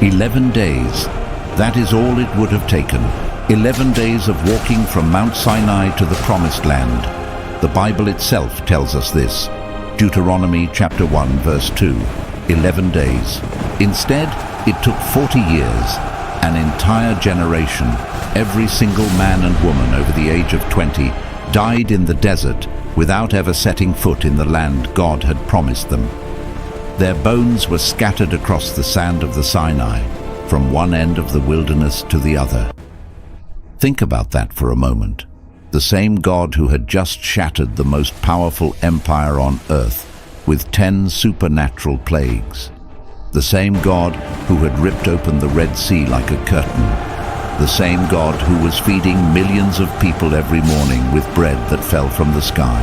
11 days. That is all it would have taken. 11 days of walking from Mount Sinai to the Promised Land. The Bible itself tells us this. Deuteronomy chapter 1 verse 2. 11 days. Instead, it took 40 years. An entire generation, every single man and woman over the age of 20, died in the desert without ever setting foot in the land God had promised them. Their bones were scattered across the sand of the Sinai, from one end of the wilderness to the other. Think about that for a moment. The same God who had just shattered the most powerful empire on earth with 10 supernatural plagues. The same God who had ripped open the Red Sea like a curtain. The same God who was feeding millions of people every morning with bread that fell from the sky.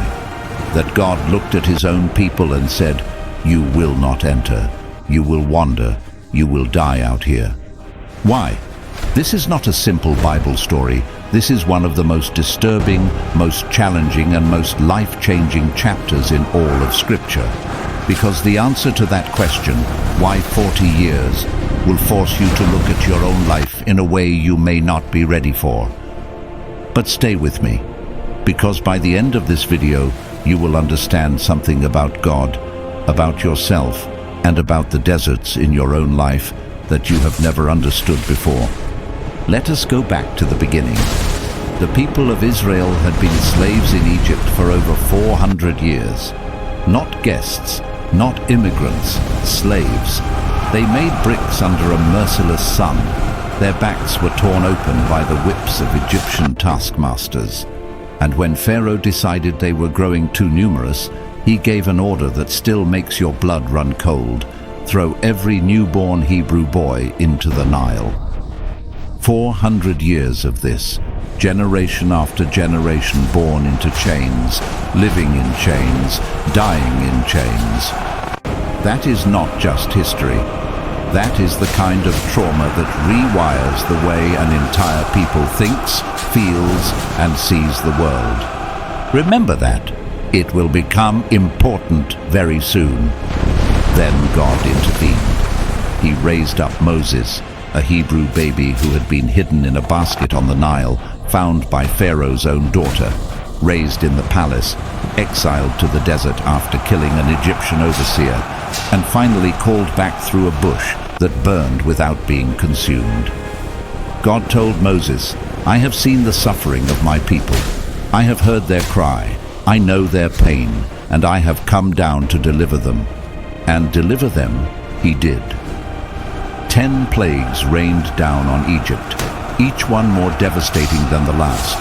That God looked at his own people and said, "You will not enter. You will wander. You will die out here." Why? This is not a simple Bible story. This is one of the most disturbing, most challenging, and most life-changing chapters in all of Scripture. Because the answer to that question, why 40 years, will force you to look at your own life in a way you may not be ready for. But stay with me, because by the end of this video, you will understand something about God, about yourself, and about the deserts in your own life that you have never understood before. Let us go back to the beginning. The people of Israel had been slaves in Egypt for over 400 years. Not guests, not immigrants, slaves. They made bricks under a merciless sun. Their backs were torn open by the whips of Egyptian taskmasters. And when Pharaoh decided they were growing too numerous, he gave an order that still makes your blood run cold. Throw every newborn Hebrew boy into the Nile. 400 years of this, generation after generation born into chains, living in chains, dying in chains. That is not just history. That is the kind of trauma that rewires the way an entire people thinks, feels, and sees the world. Remember that. It will become important very soon. Then God intervened. He raised up Moses, a Hebrew baby who had been hidden in a basket on the Nile, found by Pharaoh's own daughter, raised in the palace, exiled to the desert after killing an Egyptian overseer, and finally called back through a bush that burned without being consumed. God told Moses, "I have seen the suffering of my people. I have heard their cry. I know their pain, and I have come down to deliver them." And deliver them he did. 10 plagues rained down on Egypt, each one more devastating than the last,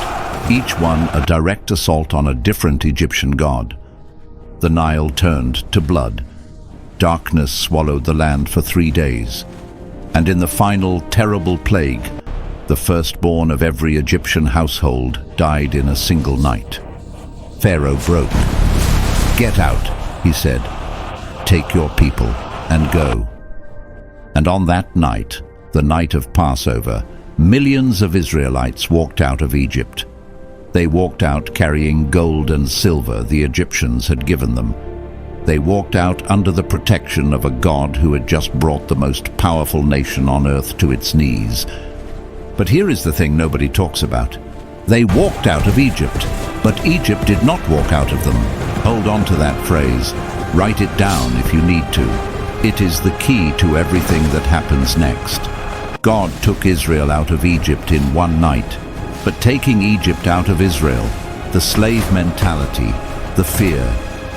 each one a direct assault on a different Egyptian god. The Nile turned to blood. Darkness swallowed the land for 3 days. And in the final terrible plague, the firstborn of every Egyptian household died in a single night. Pharaoh broke. "Get out," he said. "Take your people and go." And on that night, the night of Passover, millions of Israelites walked out of Egypt. They walked out carrying gold and silver the Egyptians had given them. They walked out under the protection of a God who had just brought the most powerful nation on earth to its knees. But here is the thing nobody talks about. They walked out of Egypt, but Egypt did not walk out of them. Hold on to that phrase. Write it down if you need to. It is the key to everything that happens next. God took Israel out of Egypt in one night, but taking Egypt out of Israel, the slave mentality, the fear,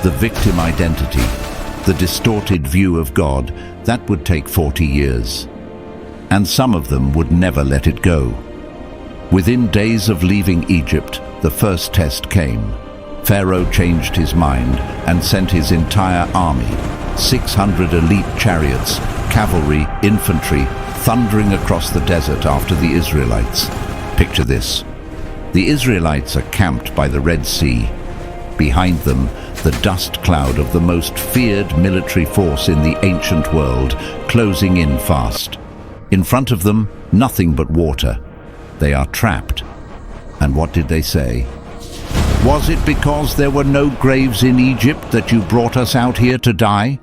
the victim identity, the distorted view of God, that would take 40 years. And some of them would never let it go. Within days of leaving Egypt, the first test came. Pharaoh changed his mind and sent his entire army, 600 elite chariots, cavalry, infantry, thundering across the desert after the Israelites. Picture this. The Israelites are camped by the Red Sea. Behind them, the dust cloud of the most feared military force in the ancient world, closing in fast. In front of them, nothing but water. They are trapped. And what did they say? "Was it because there were no graves in Egypt that you brought us out here to die?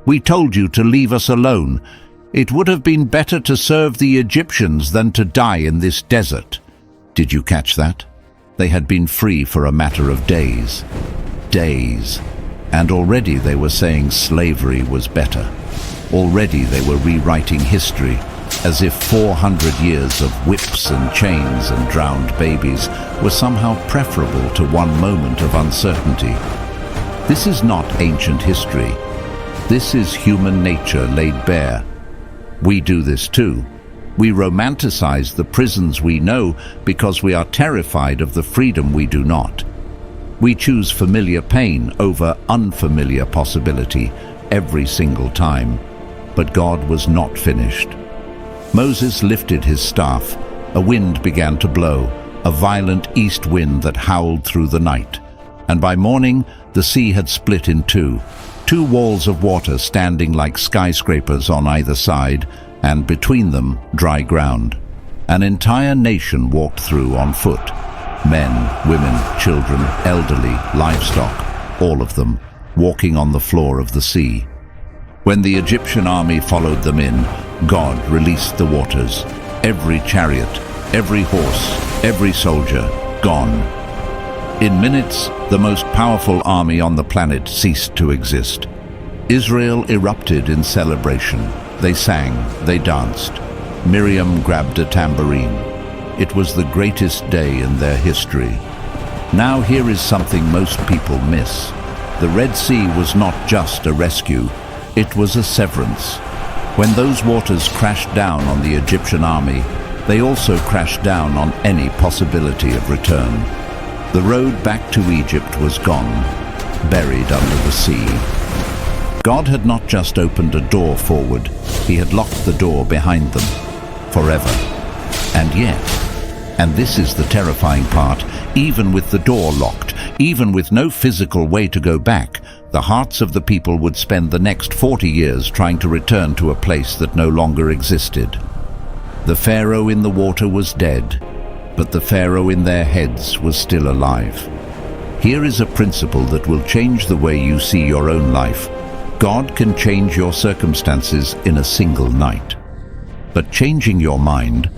We told you to leave us alone. "It would have been better to serve the Egyptians than to die in this desert." Did you catch that? They had been free for a matter of days. Days. And already they were saying slavery was better. Already they were rewriting history, as if 400 years of whips and chains and drowned babies were somehow preferable to one moment of uncertainty. This is not ancient history. This is human nature laid bare. We do this too. We romanticize the prisons we know because we are terrified of the freedom we do not. We choose familiar pain over unfamiliar possibility every single time. But God was not finished. Moses lifted his staff. A wind began to blow, a violent east wind that howled through the night. And by morning, the sea had split in two walls of water standing like skyscrapers on either side, and between them, dry ground. An entire nation walked through on foot. Men, women, children, elderly, livestock, all of them, walking on the floor of the sea. When the Egyptian army followed them in, God released the waters. Every chariot, every horse, every soldier, gone. In minutes, the most powerful army on the planet ceased to exist. Israel erupted in celebration. They sang, they danced. Miriam grabbed a tambourine. It was the greatest day in their history. Now here is something most people miss. The Red Sea was not just a rescue, it was a severance. When those waters crashed down on the Egyptian army, they also crashed down on any possibility of return. The road back to Egypt was gone, buried under the sea. God had not just opened a door forward, he had locked the door behind them, forever. And yet, and this is the terrifying part, even with the door locked, even with no physical way to go back, the hearts of the people would spend the next 40 years trying to return to a place that no longer existed. The Pharaoh in the water was dead, but the Pharaoh in their heads was still alive. Here is a principle that will change the way you see your own life. God can change your circumstances in a single night. But changing your mind,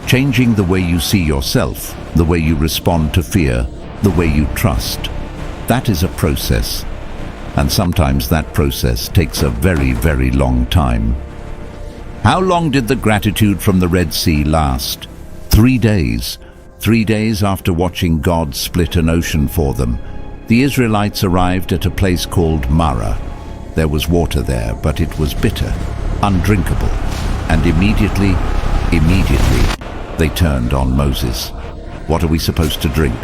changing the way you see yourself, the way you respond to fear, the way you trust, that is a process. And sometimes that process takes a very, very long time. How long did the gratitude from the Red Sea last? 3 days. 3 days after watching God split an ocean for them, the Israelites arrived at a place called Marah. There was water there, but it was bitter, undrinkable. And immediately, they turned on Moses. What are we supposed to drink?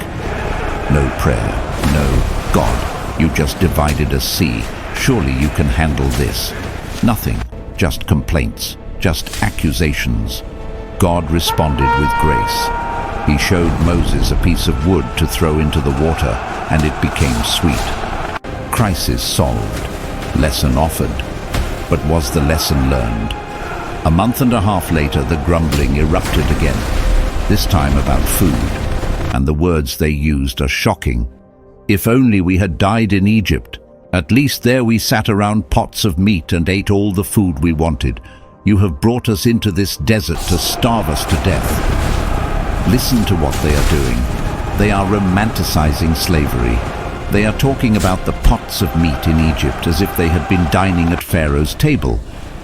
No prayer, no God. You just divided a sea. Surely you can handle this. Nothing, just complaints, just accusations. God responded with grace. He showed Moses a piece of wood to throw into the water, and it became sweet. Crisis solved. Lesson offered. But was the lesson learned? A month and a half later, the grumbling erupted again, this time about food, and the words they used are shocking. If only we had died in Egypt. At least there we sat around pots of meat and ate all the food we wanted. You have brought us into this desert to starve us to death. Listen to what they are doing. They are romanticizing slavery. They are talking about the pots of meat in Egypt as if they had been dining at Pharaoh's table.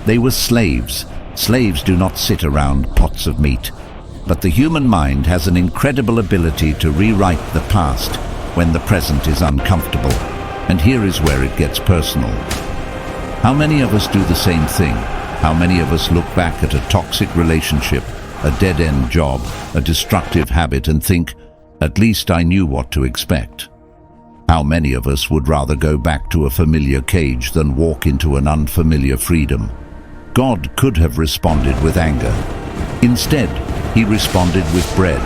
They were slaves. Slaves do not sit around pots of meat. But the human mind has an incredible ability to rewrite the past when the present is uncomfortable. And here is where it gets personal. How many of us do the same thing? How many of us look back at a toxic relationship, a dead-end job, a destructive habit and think, at least I knew what to expect? How many of us would rather go back to a familiar cage than walk into an unfamiliar freedom? God could have responded with anger. Instead, he responded with bread.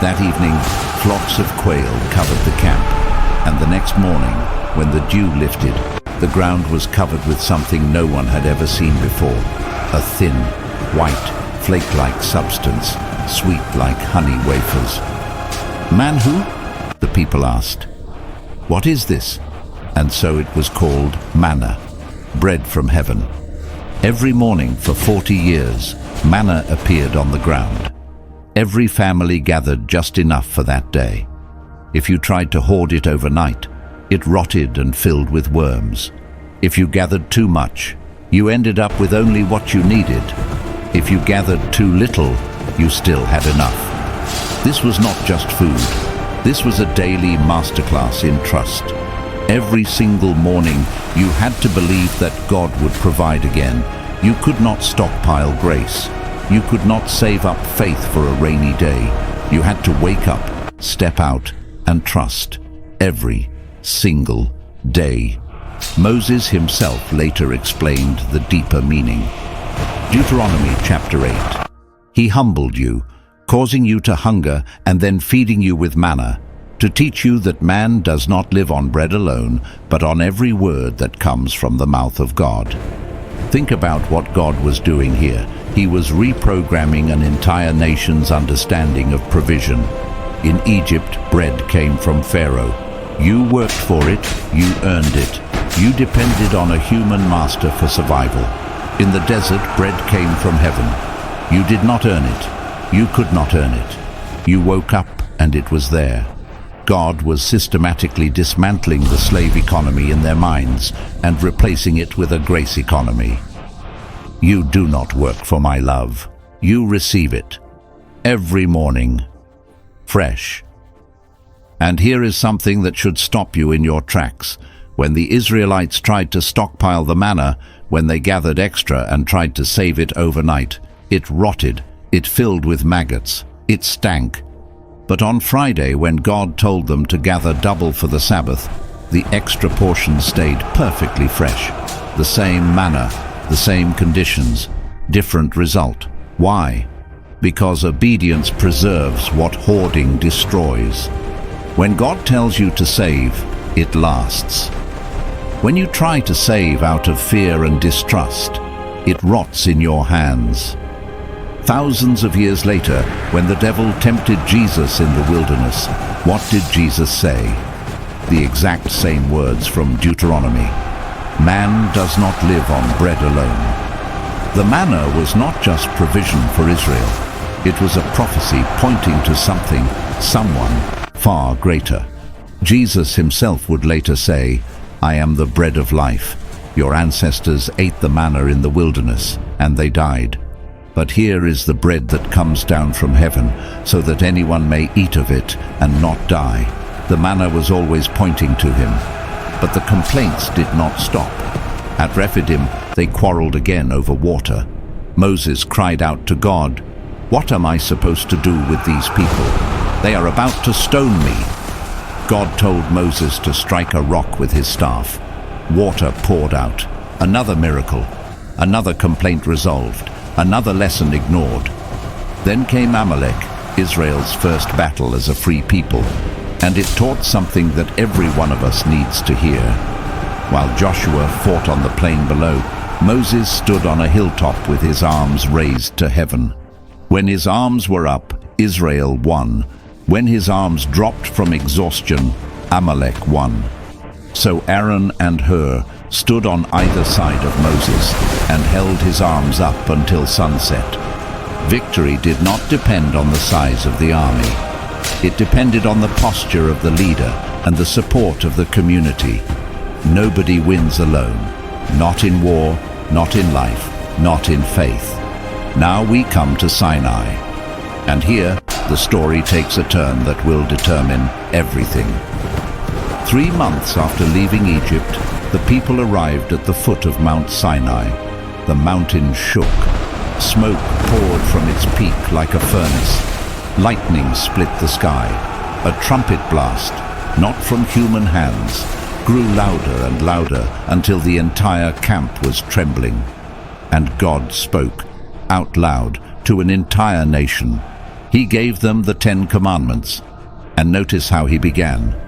That evening, flocks of quail covered the camp, and the next morning, when the dew lifted, the ground was covered with something no one had ever seen before. A thin, white, flake-like substance, sweet like honey wafers. Manhu? The people asked. What is this? And so it was called manna, bread from heaven. Every morning for 40 years, manna appeared on the ground. Every family gathered just enough for that day. If you tried to hoard it overnight, it rotted and filled with worms. If you gathered too much, you ended up with only what you needed. If you gathered too little, you still had enough. This was not just food. This was a daily masterclass in trust. Every single morning, you had to believe that God would provide again. You could not stockpile grace. You could not save up faith for a rainy day. You had to wake up, step out, and trust every single day. Moses himself later explained the deeper meaning. Deuteronomy chapter 8. He humbled you, causing you to hunger and then feeding you with manna, to teach you that man does not live on bread alone, but on every word that comes from the mouth of God. Think about what God was doing here. He was reprogramming an entire nation's understanding of provision. In Egypt, bread came from Pharaoh. You worked for it, you earned it. You depended on a human master for survival. In the desert, bread came from heaven. You did not earn it. You could not earn it. You woke up and it was there. God was systematically dismantling the slave economy in their minds and replacing it with a grace economy. You do not work for my love. You receive it. Every morning. Fresh. And here is something that should stop you in your tracks. When the Israelites tried to stockpile the manna, when they gathered extra and tried to save it overnight, it rotted, it filled with maggots, it stank. But on Friday, when God told them to gather double for the Sabbath, the extra portion stayed perfectly fresh. The same manna, the same conditions, different result. Why? Because obedience preserves what hoarding destroys. When God tells you to save, it lasts. When you try to save out of fear and distrust, it rots in your hands. Thousands of years later, when the devil tempted Jesus in the wilderness, what did Jesus say? The exact same words from Deuteronomy. Man does not live on bread alone. The manna was not just provision for Israel. It was a prophecy pointing to something, someone far greater. Jesus himself would later say, I am the bread of life. Your ancestors ate the manna in the wilderness, and they died. But here is the bread that comes down from heaven, so that anyone may eat of it and not die. The manna was always pointing to him. But the complaints did not stop. At Rephidim, they quarreled again over water. Moses cried out to God, What am I supposed to do with these people? They are about to stone me. God told Moses to strike a rock with his staff. Water poured out. Another miracle. Another complaint resolved. Another lesson ignored. Then came Amalek, Israel's first battle as a free people, and it taught something that every one of us needs to hear. While Joshua fought on the plain below, Moses stood on a hilltop with his arms raised to heaven. When his arms were up, Israel won. When his arms dropped from exhaustion, Amalek won. So Aaron and Hur stood on either side of Moses and held his arms up until sunset. Victory did not depend on the size of the army. It depended on the posture of the leader and the support of the community. Nobody wins alone. Not in war, not in life, not in faith. Now we come to Sinai. And here, the story takes a turn that will determine everything. 3 months after leaving Egypt, the people arrived at the foot of Mount Sinai. The mountain shook. Smoke poured from its peak like a furnace. Lightning split the sky. A trumpet blast, not from human hands, grew louder and louder until the entire camp was trembling. And God spoke, out loud, to an entire nation. He gave them the 10 Commandments. And notice how he began.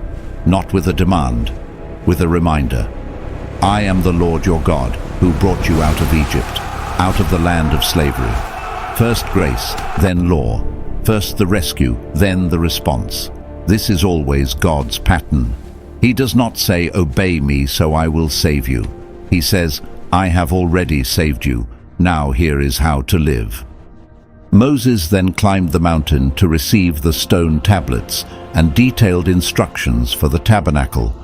Not with a demand, with a reminder. I am the Lord your God, who brought you out of Egypt, out of the land of slavery. First grace, then law. First the rescue, then the response. This is always God's pattern. He does not say, obey me so I will save you. He says, I have already saved you. Now here is how to live." Moses then climbed the mountain to receive the stone tablets and detailed instructions for the tabernacle,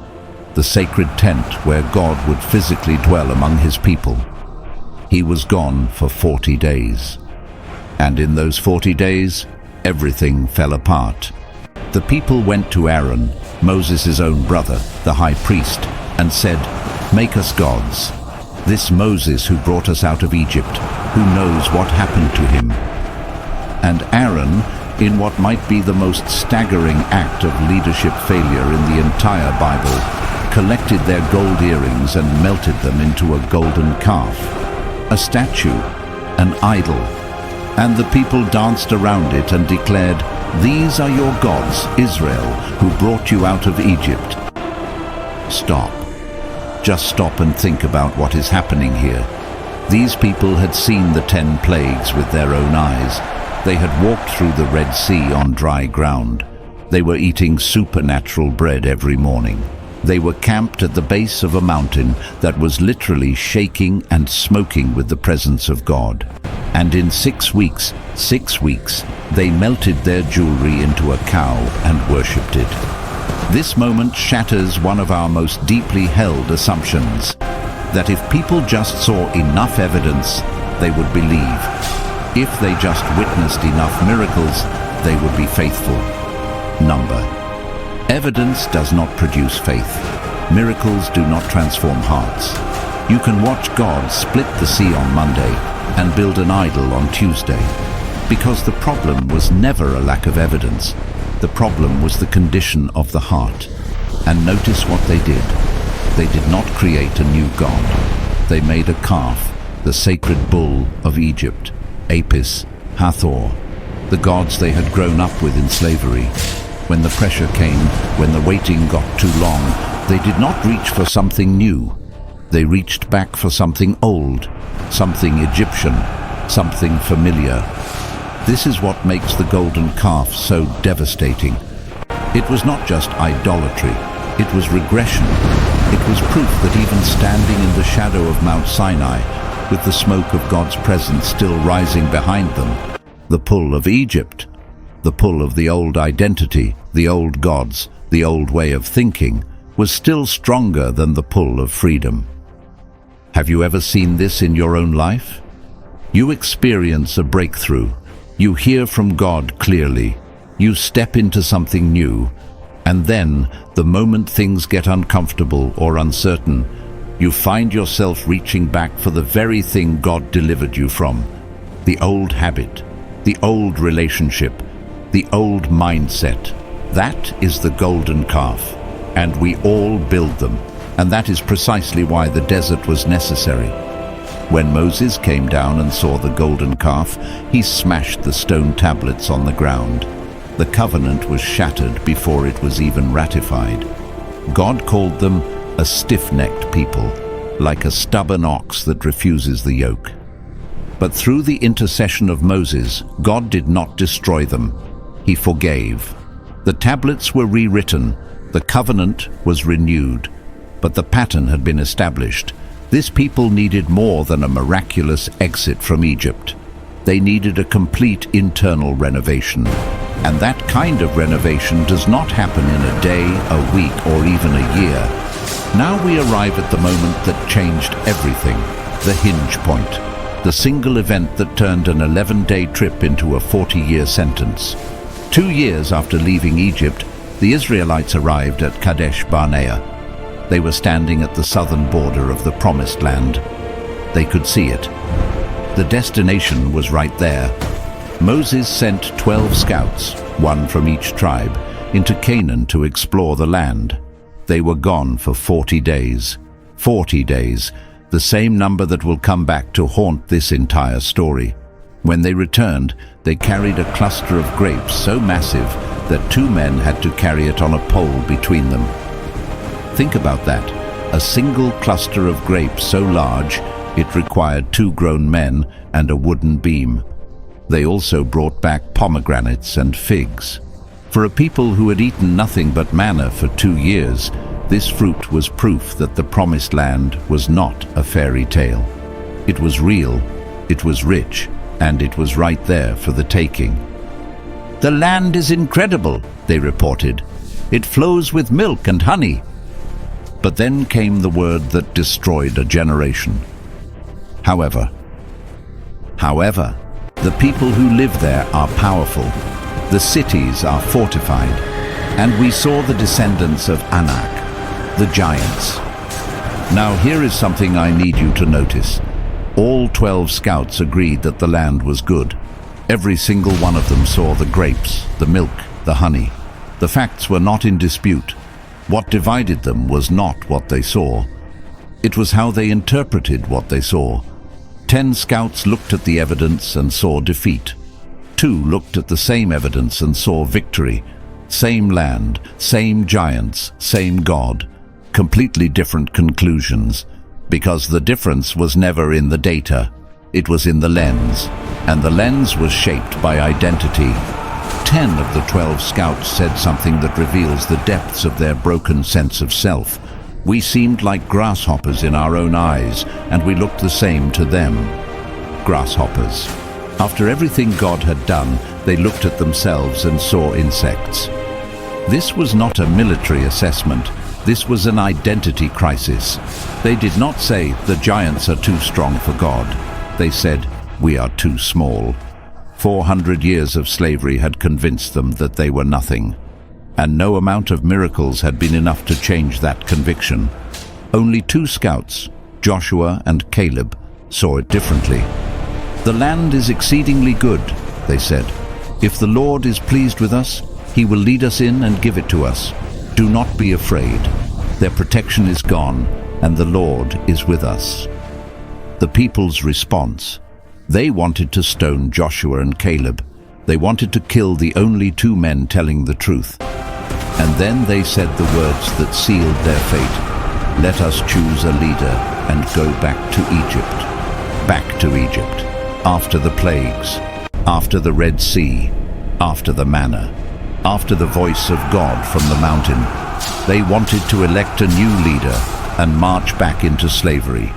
the sacred tent where God would physically dwell among his people. He was gone for 40 days. And in those 40 days, everything fell apart. The people went to Aaron, Moses' own brother, the high priest, and said, "Make us gods. This Moses who brought us out of Egypt, who knows what happened to him?" And Aaron, in what might be the most staggering act of leadership failure in the entire Bible, collected their gold earrings and melted them into a golden calf, a statue, an idol. And the people danced around it and declared, "These are your gods, Israel, who brought you out of Egypt." Stop. Just stop and think about what is happening here. These people had seen the 10 plagues with their own eyes. They had walked through the Red Sea on dry ground. They were eating supernatural bread every morning. They were camped at the base of a mountain that was literally shaking and smoking with the presence of God. And in 6 weeks, they melted their jewelry into a cow and worshipped it. This moment shatters one of our most deeply held assumptions, that if people just saw enough evidence, they would believe. If they just witnessed enough miracles, they would be faithful. Number. Evidence does not produce faith. Miracles do not transform hearts. You can watch God split the sea on Monday and build an idol on Tuesday, because the problem was never a lack of evidence. The problem was the condition of the heart. And notice what they did. They did not create a new god. They made a calf, the sacred bull of Egypt, Apis, Hathor, the gods they had grown up with in slavery. When the pressure came, when the waiting got too long, they did not reach for something new. They reached back for something old, something Egyptian, something familiar. This is what makes the golden calf so devastating. It was not just idolatry, it was regression. It was proof that even standing in the shadow of Mount Sinai, with the smoke of God's presence still rising behind them, the pull of Egypt, the pull of the old identity, the old gods, the old way of thinking, was still stronger than the pull of freedom. Have you ever seen this in your own life? You experience a breakthrough. You hear from God clearly. You step into something new. And then, the moment things get uncomfortable or uncertain, you find yourself reaching back for the very thing God delivered you from. The old habit, the old relationship, the old mindset. That is the golden calf. And we all build them. And that is precisely why the desert was necessary. When Moses came down and saw the golden calf, he smashed the stone tablets on the ground. The covenant was shattered before it was even ratified. God called them a stiff-necked people, like a stubborn ox that refuses the yoke. But through the intercession of Moses, God did not destroy them. He forgave. The tablets were rewritten, the covenant was renewed, but the pattern had been established. This people needed more than a miraculous exit from Egypt. They needed a complete internal renovation. And that kind of renovation does not happen in a day, a week, or even a year. Now we arrive at the moment that changed everything, the hinge point, the single event that turned an 11-day trip into a 40-year sentence. 2 years after leaving Egypt, the Israelites arrived at Kadesh Barnea. They were standing at the southern border of the Promised Land. They could see it. The destination was right there. Moses sent 12 scouts, one from each tribe, into Canaan to explore the land. They were gone for 40 days. 40 days, the same number that will come back to haunt this entire story. When they returned, they carried a cluster of grapes so massive that 2 men had to carry it on a pole between them. Think about that. A single cluster of grapes so large, it required 2 grown men and a wooden beam. They also brought back pomegranates and figs. For a people who had eaten nothing but manna for 2 years, This fruit was proof that the promised land was not a fairy tale. It was real, it was rich, and it was right there for the taking. "The land is incredible," they reported. "It flows with milk and honey." But then came the word that destroyed a generation. However, the people who live there are powerful. The cities are fortified. And we saw the descendants of Anak, the giants. Now here is something I need you to notice. All 12 scouts agreed that the land was good. Every single one of them saw the grapes, the milk, the honey. The facts were not in dispute. What divided them was not what they saw. It was how they interpreted what they saw. 10 scouts looked at the evidence and saw defeat. 2 looked at the same evidence and saw victory. Same land, same giants, same God. Completely different conclusions. Because the difference was never in the data. It was in the lens. And the lens was shaped by identity. 10 of the 12 scouts said something that reveals the depths of their broken sense of self. We seemed like grasshoppers in our own eyes, and we looked the same to them. Grasshoppers. After everything God had done, they looked at themselves and saw insects. This was not a military assessment. This was an identity crisis. They did not say, "The giants are too strong for God." They said, "We are too small." 400 years of slavery had convinced them that they were nothing. And no amount of miracles had been enough to change that conviction. Only 2 scouts, Joshua and Caleb, saw it differently. "The land is exceedingly good," they said. "If the Lord is pleased with us, He will lead us in and give it to us. Do not be afraid. Their protection is gone, and the Lord is with us." The people's response. They wanted to stone Joshua and Caleb. They wanted to kill the only 2 men telling the truth. And then they said the words that sealed their fate. "Let us choose a leader and go back to Egypt." Back to Egypt. After the plagues. After the Red Sea. After the manna. After the voice of God from the mountain. They wanted to elect a new leader and march back into slavery.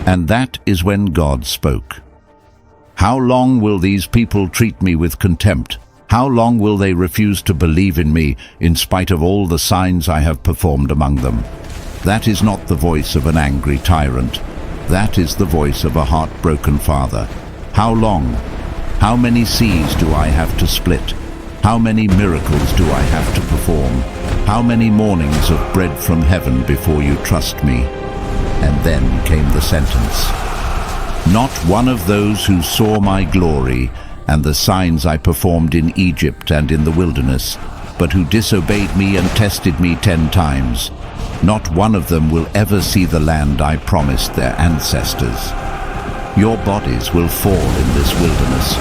And that is when God spoke. "How long will these people treat me with contempt? How long will they refuse to believe in me in spite of all the signs I have performed among them?" That is not the voice of an angry tyrant. That is the voice of a heartbroken father. How long? How many seas do I have to split? How many miracles do I have to perform? How many mornings of bread from heaven before you trust me? And then came the sentence. "Not one of those who saw my glory and the signs I performed in Egypt and in the wilderness, but who disobeyed me and tested me 10 times. Not one of them will ever see the land I promised their ancestors. Your bodies will fall in this wilderness.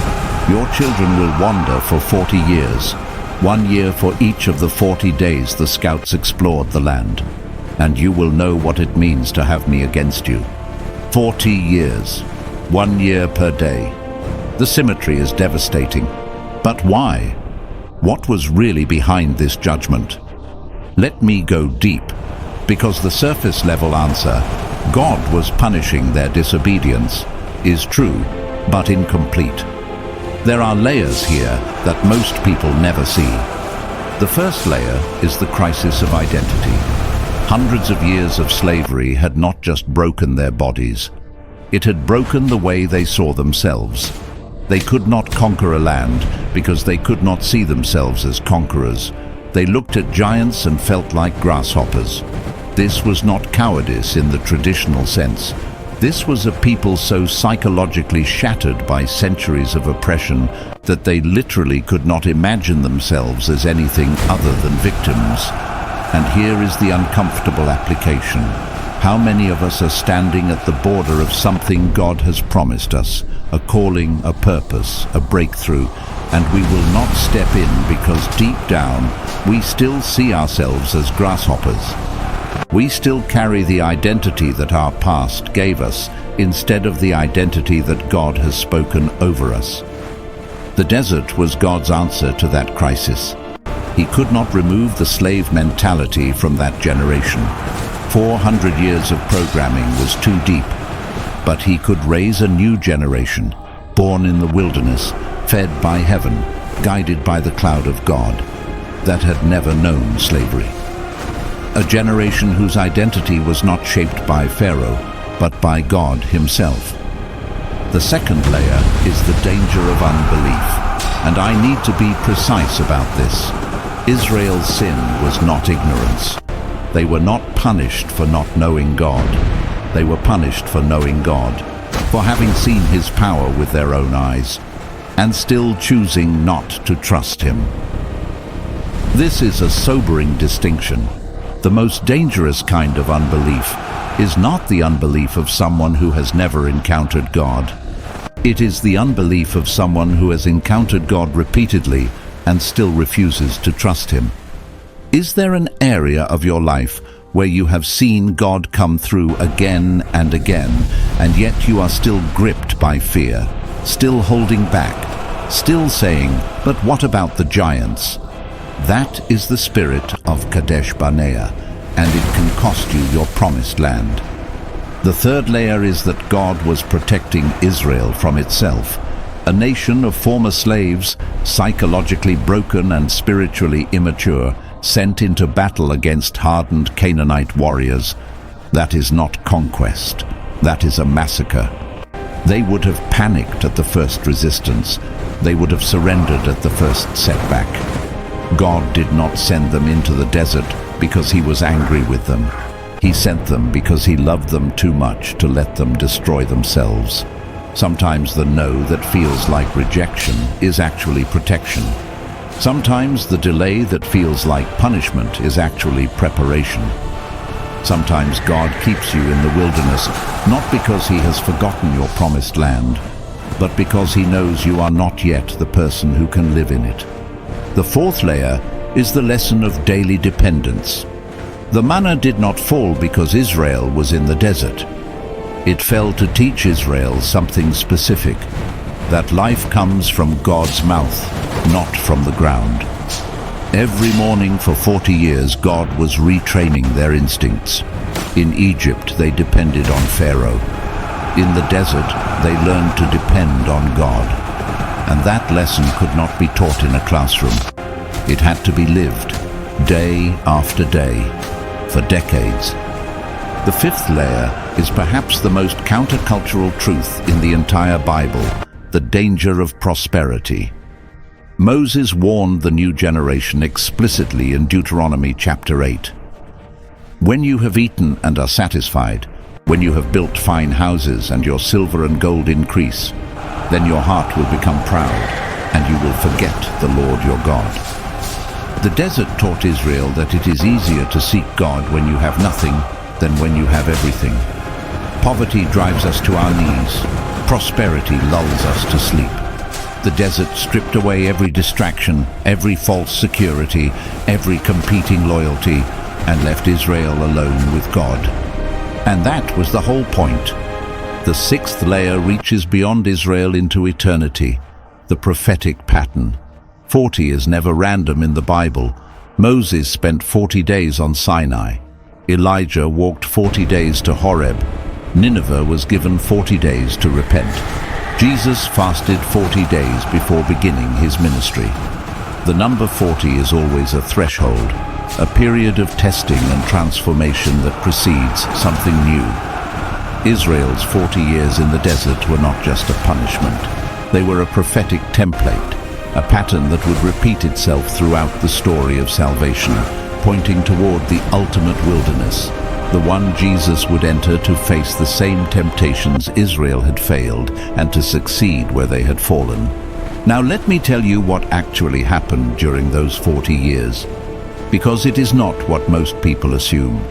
Your children will wander for 40 years, 1 year for each of the 40 days the scouts explored the land. And you will know what it means to have me against you. 40 years, 1 year per day. The symmetry is devastating. But why? What was really behind this judgment? Let me go deep, because the surface level answer, God was punishing their disobedience, is true, but incomplete. There are layers here that most people never see. The first layer is the crisis of identity. Hundreds of years of slavery had not just broken their bodies. It had broken the way they saw themselves. They could not conquer a land because they could not see themselves as conquerors. They looked at giants and felt like grasshoppers. This was not cowardice in the traditional sense. This was a people so psychologically shattered by centuries of oppression that they literally could not imagine themselves as anything other than victims. And here is the uncomfortable application. How many of us are standing at the border of something God has promised us, a calling, a purpose, a breakthrough, and we will not step in because deep down we still see ourselves as grasshoppers. We still carry the identity that our past gave us instead of the identity that God has spoken over us. The desert was God's answer to that crisis. He could not remove the slave mentality from that generation. 400 years of programming was too deep. But he could raise a new generation, born in the wilderness, fed by heaven, guided by the cloud of God, that had never known slavery. A generation whose identity was not shaped by Pharaoh, but by God himself. The second layer is the danger of unbelief, and I need to be precise about this. Israel's sin was not ignorance. They were not punished for not knowing God. They were punished for knowing God, for having seen his power with their own eyes, and still choosing not to trust him. This is a sobering distinction. The most dangerous kind of unbelief is not the unbelief of someone who has never encountered God. It is the unbelief of someone who has encountered God repeatedly and still refuses to trust him. Is there an area of your life where you have seen God come through again and again, and yet you are still gripped by fear, still holding back, still saying, "But what about the giants?" That is the spirit of Kadesh Barnea, and it can cost you your promised land. The third layer is that God was protecting Israel from itself, a nation of former slaves, psychologically broken and spiritually immature, sent into battle against hardened Canaanite warriors. That is not conquest. That is a massacre. They would have panicked at the first resistance. They would have surrendered at the first setback. God did not send them into the desert because he was angry with them. He sent them because he loved them too much to let them destroy themselves. Sometimes the no that feels like rejection is actually protection. Sometimes the delay that feels like punishment is actually preparation. Sometimes God keeps you in the wilderness, not because he has forgotten your promised land, but because he knows you are not yet the person who can live in it. The fourth layer is the lesson of daily dependence. The manna did not fall because Israel was in the desert. It fell to teach Israel something specific, that life comes from God's mouth, not from the ground. Every morning for 40 years, God was retraining their instincts. In Egypt, they depended on Pharaoh. In the desert, they learned to depend on God. And that lesson could not be taught in a classroom. It had to be lived, day after day, for decades. The fifth layer is perhaps the most countercultural truth in the entire Bible, the danger of prosperity. Moses warned the new generation explicitly in Deuteronomy chapter 8. When you have eaten and are satisfied, when you have built fine houses and your silver and gold increase, then your heart will become proud, and you will forget the Lord your God. The desert taught Israel that it is easier to seek God when you have nothing than when you have everything. Poverty drives us to our knees. Prosperity lulls us to sleep. The desert stripped away every distraction, every false security, every competing loyalty, and left Israel alone with God. And that was the whole point. The sixth layer reaches beyond Israel into eternity, the prophetic pattern. 40 is never random in the Bible. Moses spent 40 days on Sinai. Elijah walked 40 days to Horeb. Nineveh was given 40 days to repent. Jesus fasted 40 days before beginning his ministry. The number 40 is always a threshold, a period of testing and transformation that precedes something new. Israel's 40 years in the desert were not just a punishment. They were a prophetic template, a pattern that would repeat itself throughout the story of salvation, pointing toward the ultimate wilderness, the one Jesus would enter to face the same temptations Israel had failed and to succeed where they had fallen. Now let me tell you what actually happened during those 40 years, because it is not what most people assume.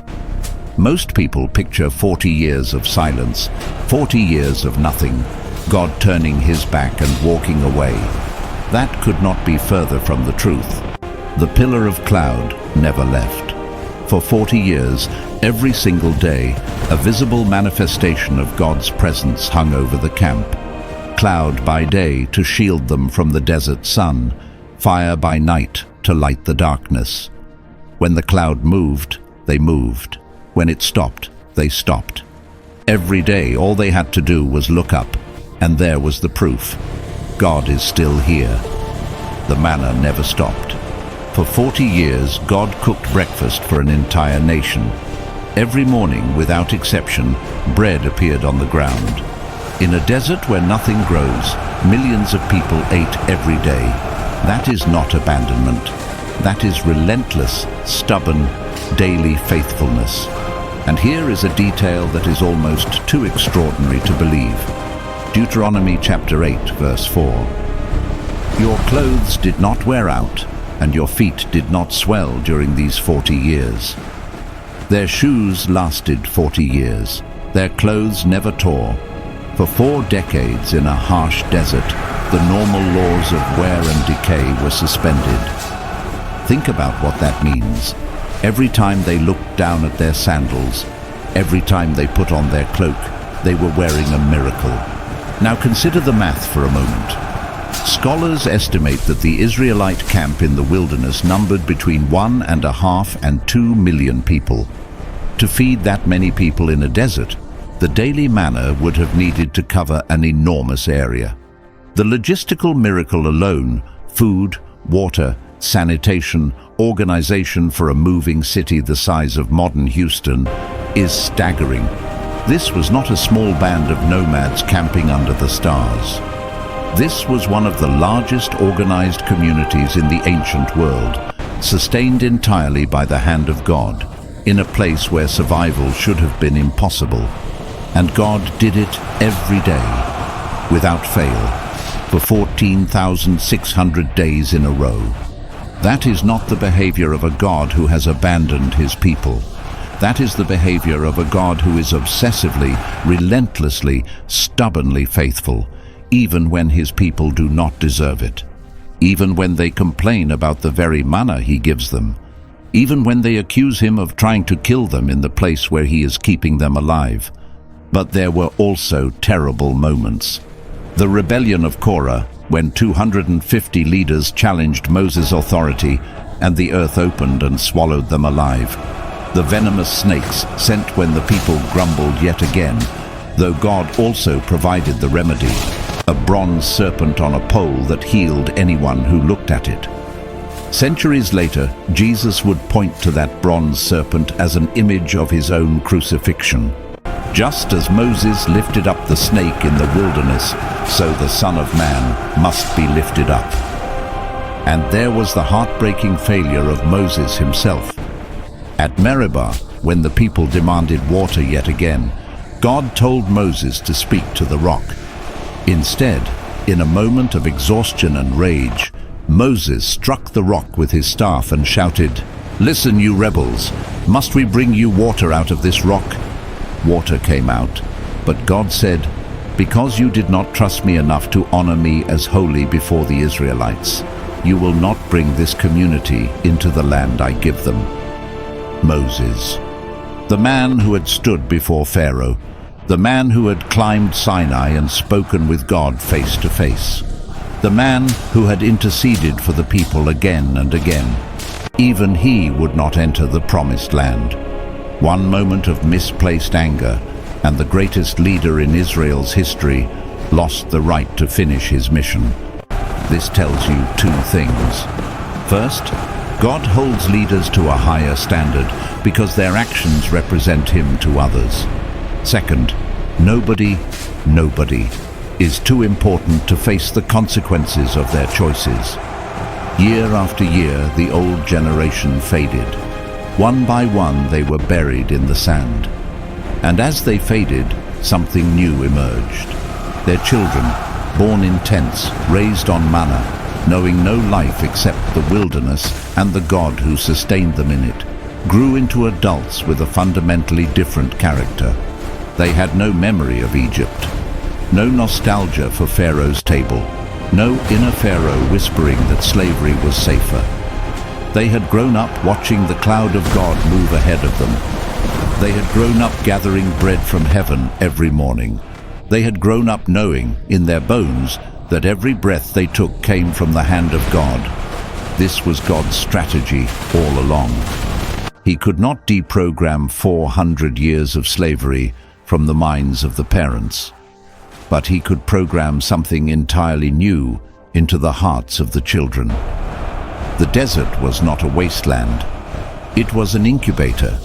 Most people picture 40 years of silence, 40 years of nothing, God turning his back and walking away. That could not be further from the truth. The pillar of cloud never left. For 40 years, every single day, a visible manifestation of God's presence hung over the camp. Cloud by day to shield them from the desert sun, fire by night to light the darkness. When the cloud moved, they moved. When it stopped, they stopped. Every day, all they had to do was look up, and there was the proof. God is still here. The manna never stopped. For 40 years, God cooked breakfast for an entire nation. Every morning, without exception, bread appeared on the ground. In a desert where nothing grows, millions of people ate every day. That is not abandonment. That is relentless, stubborn, daily faithfulness. And here is a detail that is almost too extraordinary to believe. Deuteronomy chapter 8, verse 4. Your clothes did not wear out, and your feet did not swell during these 40 years. Their shoes lasted 40 years. Their clothes never tore. For 4 decades in a harsh desert, the normal laws of wear and decay were suspended. Think about what that means. Every time they looked down at their sandals, every time they put on their cloak, they were wearing a miracle. Now consider the math for a moment. Scholars estimate that the Israelite camp in the wilderness numbered between 1.5 and 2 million people. To feed that many people in a desert, the daily manna would have needed to cover an enormous area. The logistical miracle alone, food, water, sanitation, organization for a moving city the size of modern Houston, is staggering. This was not a small band of nomads camping under the stars. This was one of the largest organized communities in the ancient world, sustained entirely by the hand of God, in a place where survival should have been impossible. And God did it every day, without fail, for 14,600 days in a row. That is not the behavior of a God who has abandoned his people. That is the behavior of a God who is obsessively, relentlessly, stubbornly faithful, even when his people do not deserve it, even when they complain about the very manna he gives them, even when they accuse him of trying to kill them in the place where he is keeping them alive. But there were also terrible moments. The rebellion of Korah, when 250 leaders challenged Moses' authority and the earth opened and swallowed them alive. The venomous snakes sent when the people grumbled yet again, though God also provided the remedy, a bronze serpent on a pole that healed anyone who looked at it. Centuries later, Jesus would point to that bronze serpent as an image of his own crucifixion. Just as Moses lifted up the snake in the wilderness, so the Son of Man must be lifted up. And there was the heartbreaking failure of Moses himself. At Meribah, when the people demanded water yet again, God told Moses to speak to the rock. Instead, in a moment of exhaustion and rage, Moses struck the rock with his staff and shouted, "Listen, you rebels, must we bring you water out of this rock?" Water came out, but God said, "Because you did not trust me enough to honor me as holy before the Israelites, you will not bring this community into the land I give them." Moses, the man who had stood before Pharaoh, the man who had climbed Sinai and spoken with God face to face, the man who had interceded for the people again and again. Even he would not enter the promised land. One moment of misplaced anger, and the greatest leader in Israel's history lost the right to finish his mission. This tells you 2 things. First, God holds leaders to a higher standard because their actions represent him to others. Second, nobody is too important to face the consequences of their choices. Year after year, the old generation faded. One by one, they were buried in the sand. And as they faded, something new emerged. Their children, born in tents, raised on manna, knowing no life except the wilderness and the God who sustained them in it, grew into adults with a fundamentally different character. They had no memory of Egypt, no nostalgia for Pharaoh's table, no inner Pharaoh whispering that slavery was safer. They had grown up watching the cloud of God move ahead of them. They had grown up gathering bread from heaven every morning. They had grown up knowing, in their bones, that every breath they took came from the hand of God. This was God's strategy all along. He could not deprogram 400 years of slavery from the minds of the parents, but he could program something entirely new into the hearts of the children. The desert was not a wasteland. It was an incubator.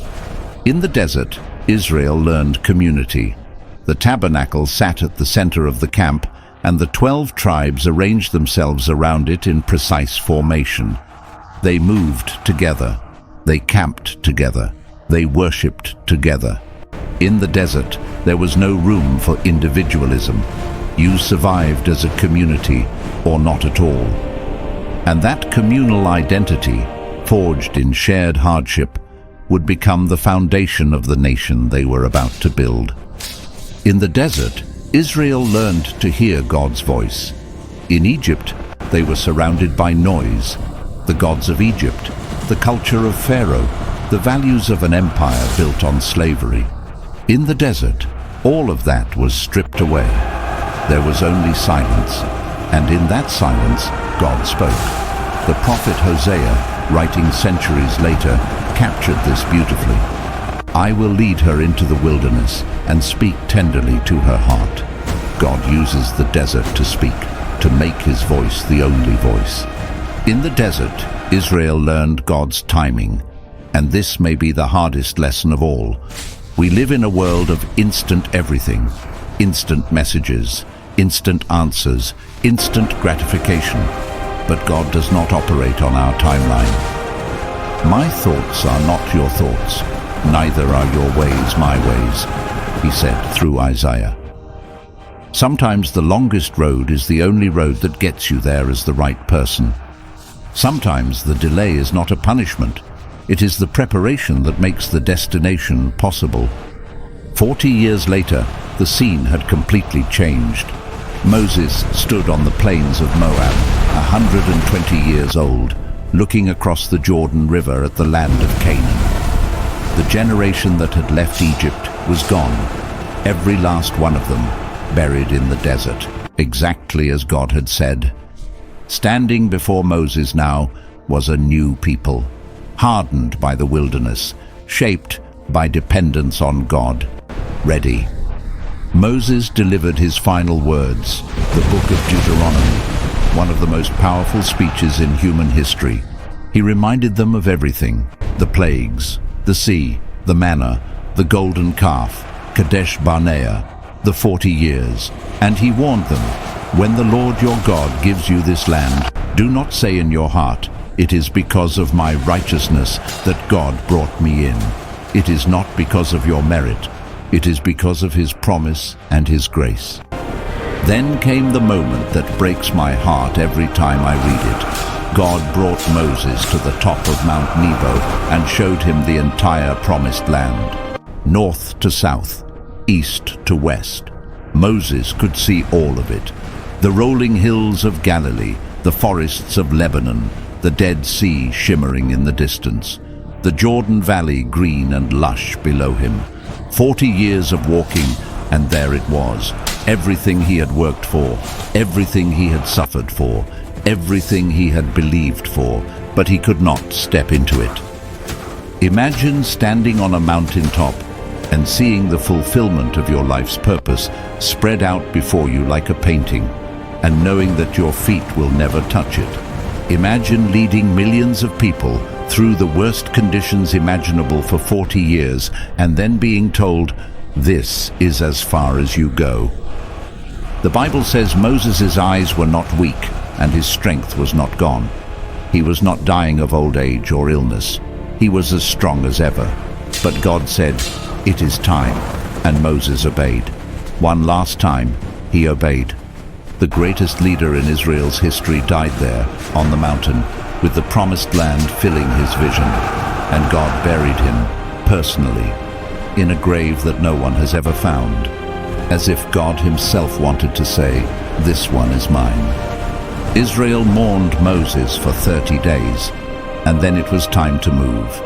In the desert, Israel learned community. The tabernacle sat at the center of the camp, and the 12 tribes arranged themselves around it in precise formation. They moved together. They camped together. They worshipped together. In the desert, there was no room for individualism. You survived as a community or not at all. And that communal identity, forged in shared hardship, would become the foundation of the nation they were about to build. In the desert, Israel learned to hear God's voice. In Egypt, they were surrounded by noise, the gods of Egypt, the culture of Pharaoh, the values of an empire built on slavery. In the desert, all of that was stripped away. There was only silence, and in that silence, God spoke. The prophet Hosea, writing centuries later, captured this beautifully. I will lead her into the wilderness and speak tenderly to her heart. God uses the desert to speak, to make his voice the only voice. In the desert, Israel learned God's timing, and this may be the hardest lesson of all. We live in a world of instant everything, instant messages, instant answers, instant gratification. But God does not operate on our timeline. My thoughts are not your thoughts, neither are your ways my ways, he said through Isaiah. Sometimes the longest road is the only road that gets you there as the right person. Sometimes the delay is not a punishment. It is the preparation that makes the destination possible. 40 years later, the scene had completely changed. Moses stood on the plains of Moab, 120 years old, looking across the Jordan River at the land of Canaan. The generation that had left Egypt was gone, every last one of them buried in the desert, exactly as God had said. Standing before Moses now was a new people, hardened by the wilderness, shaped by dependence on God, ready. Moses delivered his final words, the book of Deuteronomy, one of the most powerful speeches in human history. He reminded them of everything, the plagues, the sea, the manna, the golden calf, Kadesh Barnea, the 40 years, and he warned them, when the Lord your God gives you this land, do not say in your heart, it is because of my righteousness that God brought me in. It is not because of your merit. It is because of his promise and his grace. Then came the moment that breaks my heart every time I read it. God brought Moses to the top of Mount Nebo and showed him the entire promised land, north to south, east to west. Moses could see all of it. The rolling hills of Galilee, the forests of Lebanon, the Dead Sea shimmering in the distance, the Jordan Valley green and lush below him. 40 years of walking, and there it was. Everything he had worked for, everything he had suffered for, everything he had believed for, but he could not step into it. Imagine standing on a mountaintop and seeing the fulfillment of your life's purpose spread out before you like a painting, and knowing that your feet will never touch it. Imagine leading millions of people through the worst conditions imaginable for 40 years and then being told, this is as far as you go. The Bible says Moses' eyes were not weak and his strength was not gone. He was not dying of old age or illness. He was as strong as ever. But God said, it is time, and Moses obeyed. One last time, he obeyed. The greatest leader in Israel's history died there, on the mountain, with the promised land filling his vision, and God buried him, personally, in a grave that no one has ever found, as if God himself wanted to say, this one is mine. Israel mourned Moses for 30 days, and then it was time to move.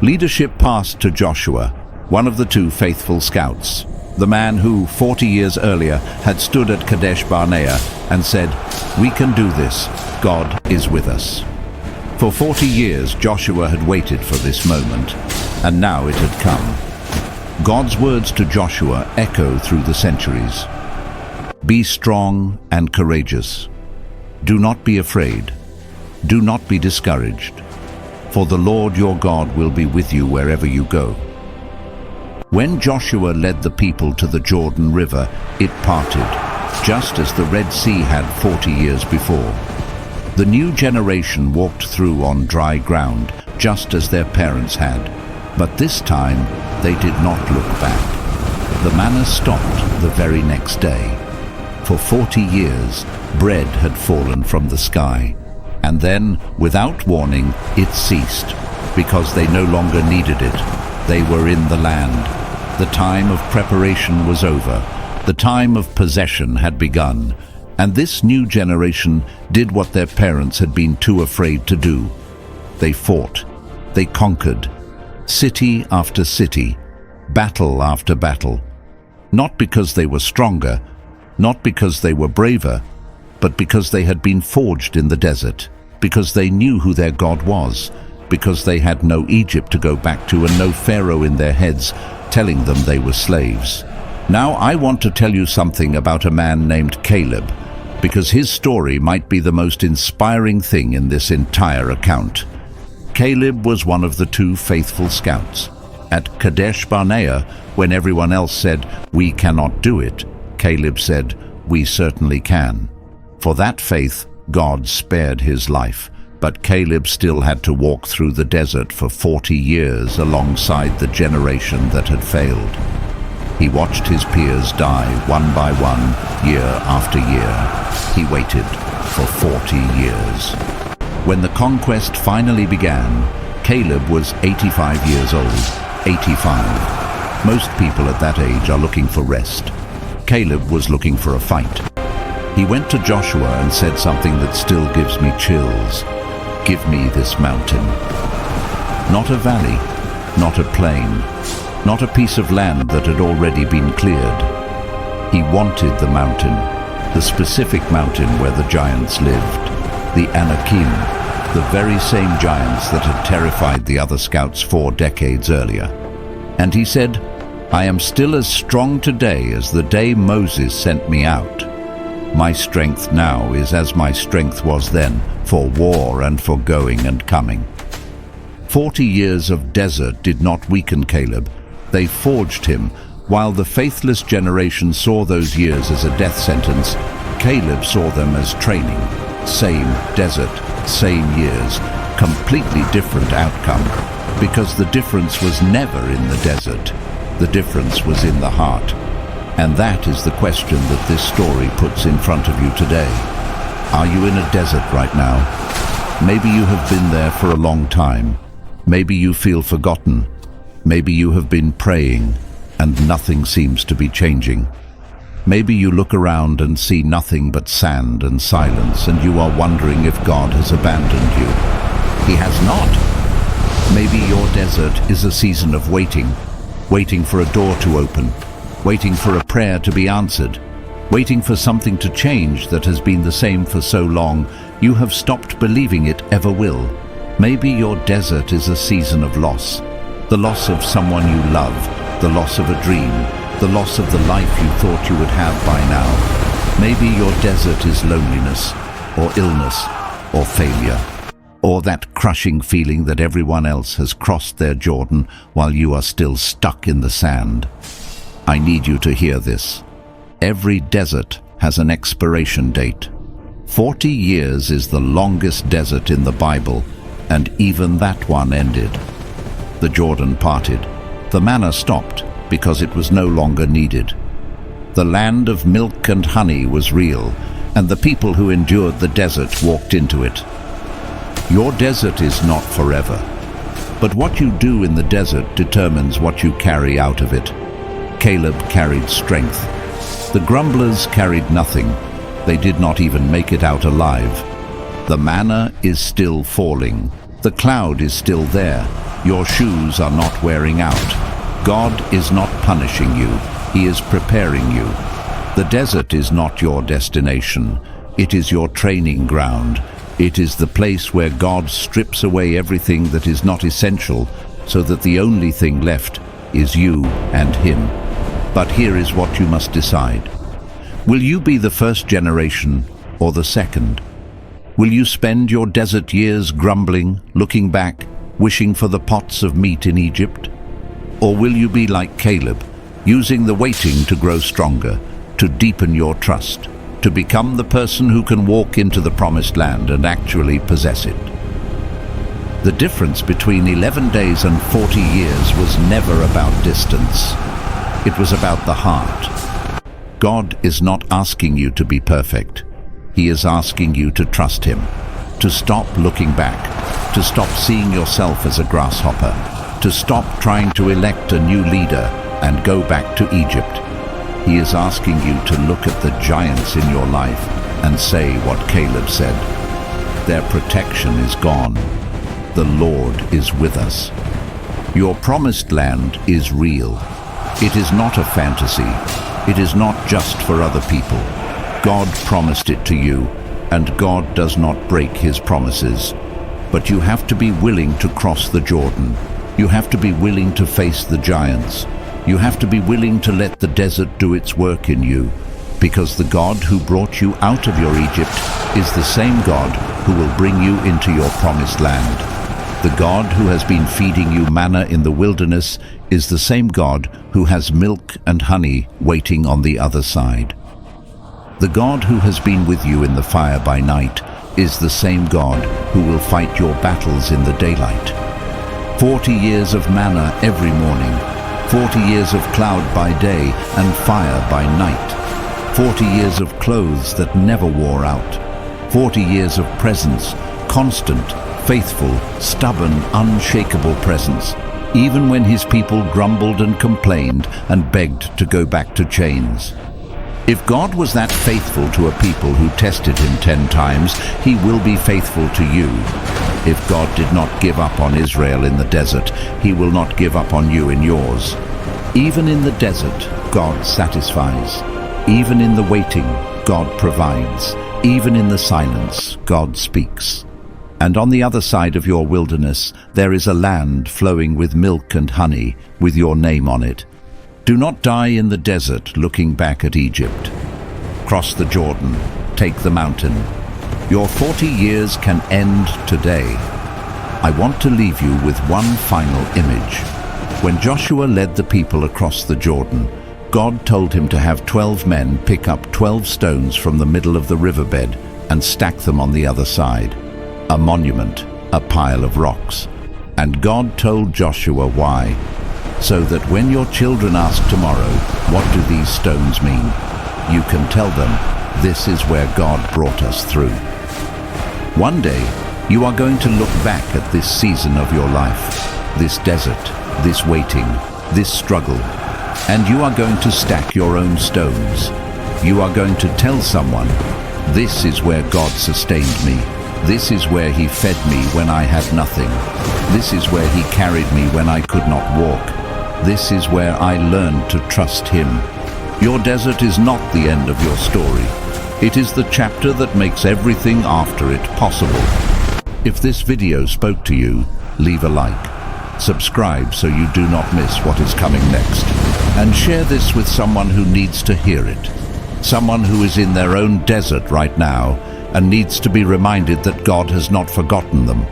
Leadership passed to Joshua, one of the two faithful scouts, the man who, 40 years earlier, had stood at Kadesh Barnea and said, we can do this, God is with us. For 40 years, Joshua had waited for this moment, and now it had come. God's words to Joshua echo through the centuries. Be strong and courageous. Do not be afraid. Do not be discouraged. For the Lord your God will be with you wherever you go. When Joshua led the people to the Jordan River, it parted, just as the Red Sea had 40 years before. The new generation walked through on dry ground, just as their parents had. But this time, they did not look back. The manna stopped the very next day. For 40 years, bread had fallen from the sky. And then, without warning, it ceased, because they no longer needed it. They were in the land. The time of preparation was over. The time of possession had begun. And this new generation did what their parents had been too afraid to do. They fought. They conquered. City after city. Battle after battle. Not because they were stronger, not because they were braver, but because they had been forged in the desert, because they knew who their God was, because they had no Egypt to go back to and no Pharaoh in their heads telling them they were slaves. Now I want to tell you something about a man named Caleb, because his story might be the most inspiring thing in this entire account. Caleb was one of the 2 faithful scouts. At Kadesh Barnea, when everyone else said, "We cannot do it," Caleb said, "We certainly can." For that faith, God spared his life, but Caleb still had to walk through the desert for 40 years alongside the generation that had failed. He watched his peers die one by one, year after year. He waited for 40 years. When the conquest finally began, Caleb was 85 years old. 85. Most people at that age are looking for rest. Caleb was looking for a fight. He went to Joshua and said something that still gives me chills. Give me this mountain. Not a valley, not a plain, not a piece of land that had already been cleared. He wanted the mountain, the specific mountain where the giants lived, the Anakim, the very same giants that had terrified the other scouts 4 decades earlier. And he said, "I am still as strong today as the day Moses sent me out. My strength now is as my strength was then, for war and for going and coming." 40 years of desert did not weaken Caleb. They forged him. While the faithless generation saw those years as a death sentence, Caleb saw them as training. Same desert, same years, completely different outcome, because the difference was never in the desert. The difference was in the heart. And that is the question that this story puts in front of you today. Are you in a desert right now? Maybe you have been there for a long time. Maybe you feel forgotten. Maybe you have been praying and nothing seems to be changing. Maybe you look around and see nothing but sand and silence, and you are wondering if God has abandoned you. He has not. Maybe your desert is a season of waiting, waiting for a door to open, waiting for a prayer to be answered, waiting for something to change that has been the same for so long you have stopped believing it ever will. Maybe your desert is a season of loss, the loss of someone you love, the loss of a dream, the loss of the life you thought you would have by now. Maybe your desert is loneliness, or illness, or failure, or that crushing feeling that everyone else has crossed their Jordan while you are still stuck in the sand. I need you to hear this. Every desert has an expiration date. 40 years is the longest desert in the Bible, and even that one ended. The Jordan parted. The manna stopped because it was no longer needed. The land of milk and honey was real, and the people who endured the desert walked into it. Your desert is not forever, but what you do in the desert determines what you carry out of it. Caleb carried strength. The grumblers carried nothing. They did not even make it out alive. The manna is still falling. The cloud is still there. Your shoes are not wearing out. God is not punishing you. He is preparing you. The desert is not your destination. It is your training ground. It is the place where God strips away everything that is not essential, so that the only thing left is you and Him. But here is what you must decide. Will you be the first generation or the second? Will you spend your desert years grumbling, looking back, wishing for the pots of meat in Egypt? Or will you be like Caleb, using the waiting to grow stronger, to deepen your trust, to become the person who can walk into the promised land and actually possess it? The difference between 11 days and 40 years was never about distance. It was about the heart. God is not asking you to be perfect. He is asking you to trust Him, to stop looking back, to stop seeing yourself as a grasshopper, to stop trying to elect a new leader and go back to Egypt. He is asking you to look at the giants in your life and say what Caleb said. Their protection is gone. The Lord is with us. Your promised land is real. It is not a fantasy. It is not just for other people. God promised it to you, and God does not break His promises. But you have to be willing to cross the Jordan. You have to be willing to face the giants. You have to be willing to let the desert do its work in you, because the God who brought you out of your Egypt is the same God who will bring you into your promised land. The God who has been feeding you manna in the wilderness is the same God who has milk and honey waiting on the other side. The God who has been with you in the fire by night is the same God who will fight your battles in the daylight. 40 years of manna every morning, 40 years of cloud by day and fire by night, 40 years of clothes that never wore out, 40 years of presence, constant, faithful, stubborn, unshakable presence, even when His people grumbled and complained and begged to go back to chains. If God was that faithful to a people who tested Him 10 times, He will be faithful to you. If God did not give up on Israel in the desert, He will not give up on you in yours. Even in the desert, God satisfies. Even in the waiting, God provides. Even in the silence, God speaks. And on the other side of your wilderness, there is a land flowing with milk and honey, with your name on it. Do not die in the desert looking back at Egypt. Cross the Jordan, take the mountain. Your 40 years can end today. I want to leave you with one final image. When Joshua led the people across the Jordan, God told him to have 12 men pick up 12 stones from the middle of the riverbed and stack them on the other side. A monument, a pile of rocks. And God told Joshua why. So that when your children ask tomorrow, what do these stones mean? You can tell them, this is where God brought us through. One day, you are going to look back at this season of your life, this desert, this waiting, this struggle, and you are going to stack your own stones. You are going to tell someone, this is where God sustained me. This is where He fed me when I had nothing. This is where He carried me when I could not walk. This is where I learned to trust Him. Your desert is not the end of your story. It is the chapter that makes everything after it possible. If this video spoke to you, leave a like. Subscribe so you do not miss what is coming next. And share this with someone who needs to hear it. Someone who is in their own desert right now and needs to be reminded that God has not forgotten them.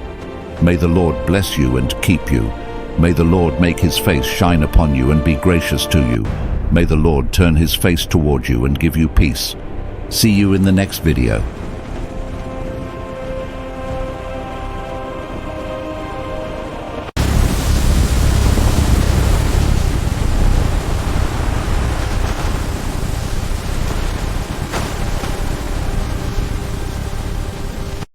May the Lord bless you and keep you. May the Lord make His face shine upon you and be gracious to you. May the Lord turn His face toward you and give you peace. See you in the next video.